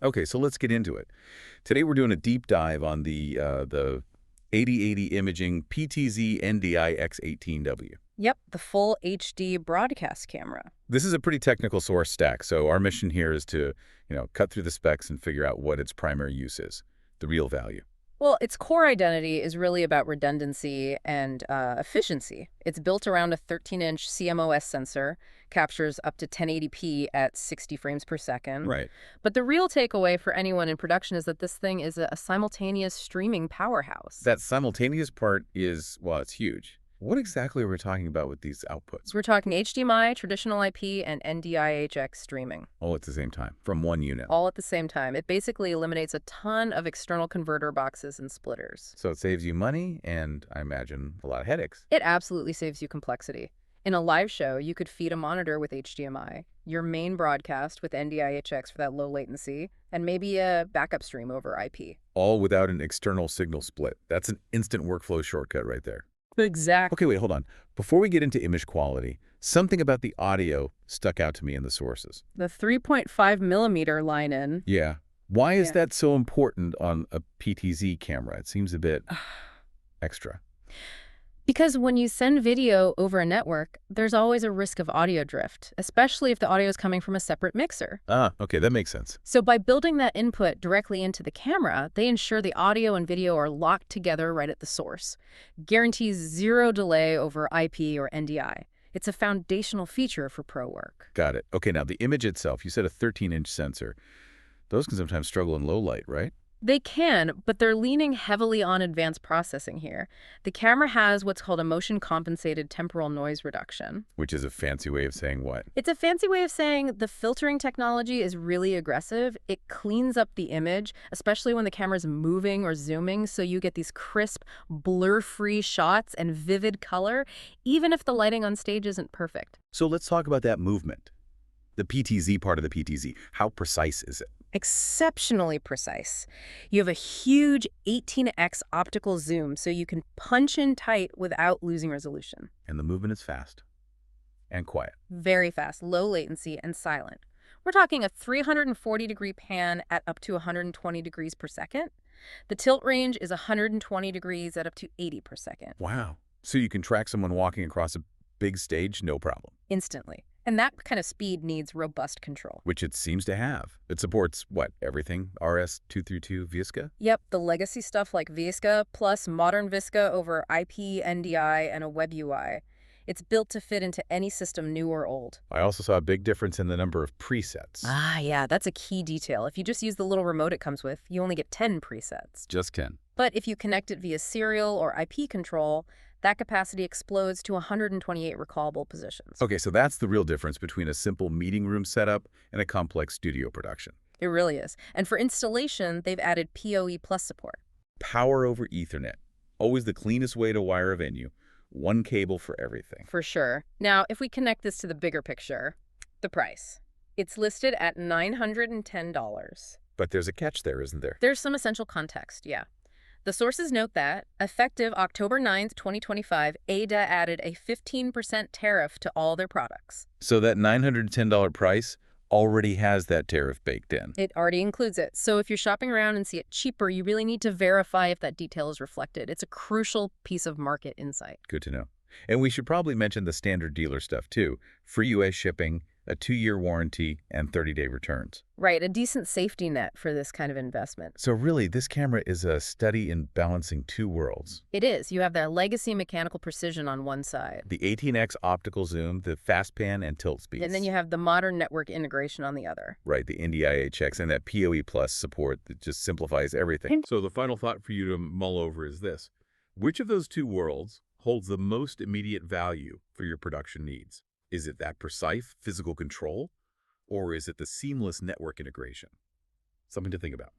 Okay, so let's get into it. Today we're doing a deep dive on the AIDA Imaging PTZ-NDI-X18W. Yep, the full HD broadcast camera. This is a pretty technical source stack, so our mission here is to, cut through the specs and figure out what its primary use is, the real value. Well, its core identity is really about redundancy and efficiency. It's built around a 13-inch CMOS sensor, captures up to 1080p at 60 frames per second. Right. But the real takeaway for anyone in production is that this thing is a simultaneous streaming powerhouse. That simultaneous part is, well, it's huge. What exactly are we talking about with these outputs? So we're talking HDMI, traditional IP, and NDI-HX streaming. All at the same time, from one unit. All at the same time. It basically eliminates a ton of external converter boxes and splitters. So it saves you money and, I imagine, a lot of headaches. It absolutely saves you complexity. In a live show, you could feed a monitor with HDMI, your main broadcast with NDI-HX for that low latency, and maybe a backup stream over IP. All without an external signal split. That's an instant workflow shortcut right there. Exactly. Okay, wait, hold on. Before we get into image quality, something about the audio stuck out to me in the sources. The 3.5 millimeter line-in. Yeah. Why is that so important on a PTZ camera? It seems a bit extra. Because when you send video over a network, there's always a risk of audio drift, especially if the audio is coming from a separate mixer. Ah, okay, that makes sense. So by building that input directly into the camera, they ensure the audio and video are locked together right at the source. Guarantees zero delay over IP or NDI. It's a foundational feature for pro work. Got it. Okay, now the image itself, you said a 13-inch sensor. Those can sometimes struggle in low light, right? They can, but they're leaning heavily on advanced processing here. The camera has what's called a motion-compensated temporal noise reduction. Which is a fancy way of saying what? It's a fancy way of saying the filtering technology is really aggressive. It cleans up the image, especially when the camera's moving or zooming, so you get these crisp, blur-free shots and vivid color, even if the lighting on stage isn't perfect. So let's talk about that movement. The PTZ part of the PTZ. How precise is it? Exceptionally precise. You have a huge 18x optical zoom, so you can punch in tight without losing resolution. And the movement is fast and quiet. Very fast, low latency, and silent. We're talking a 340-degree pan at up to 120 degrees per second. The tilt range is 120 degrees at up to 80 per second. Wow. So you can track someone walking across a big stage, no problem. Instantly. And that kind of speed needs robust control. Which it seems to have. It supports, what, everything? RS-232 VSCA? Yep, the legacy stuff like VSCA, plus modern VSCA over IP, NDI, and a web UI. It's built to fit into any system, new or old. I also saw a big difference in the number of presets. Ah, yeah, that's a key detail. If you just use the little remote it comes with, you only get 10 presets. Just 10. But if you connect it via serial or IP control, that capacity explodes to 128 recallable positions. Okay, so that's the real difference between a simple meeting room setup and a complex studio production. It really is. And for installation, they've added PoE Plus support. Power over Ethernet. Always the cleanest way to wire a venue. One cable for everything. For sure. Now, if we connect this to the bigger picture, the price. It's listed at $910. But there's a catch there, isn't there? There's some essential context, yeah. The sources note that, effective October 9th, 2025, AIDA added a 15% tariff to all their products. So that $910 price already has that tariff baked in. It already includes it. So if you're shopping around and see it cheaper, you really need to verify if that detail is reflected. It's a crucial piece of market insight. Good to know. And we should probably mention the standard dealer stuff too. Free U.S. shipping, a 2-year warranty, and 30-day returns. Right, a decent safety net for this kind of investment. So really, this camera is a study in balancing two worlds. It is. You have that legacy mechanical precision on one side. The 18x optical zoom, the fast pan and tilt speeds. And then you have the modern network integration on the other. Right, the NDI-HX and that PoE Plus support that just simplifies everything. So the final thought for you to mull over is this. Which of those two worlds holds the most immediate value for your production needs? Is it that precise physical control, or is it the seamless network integration? Something to think about.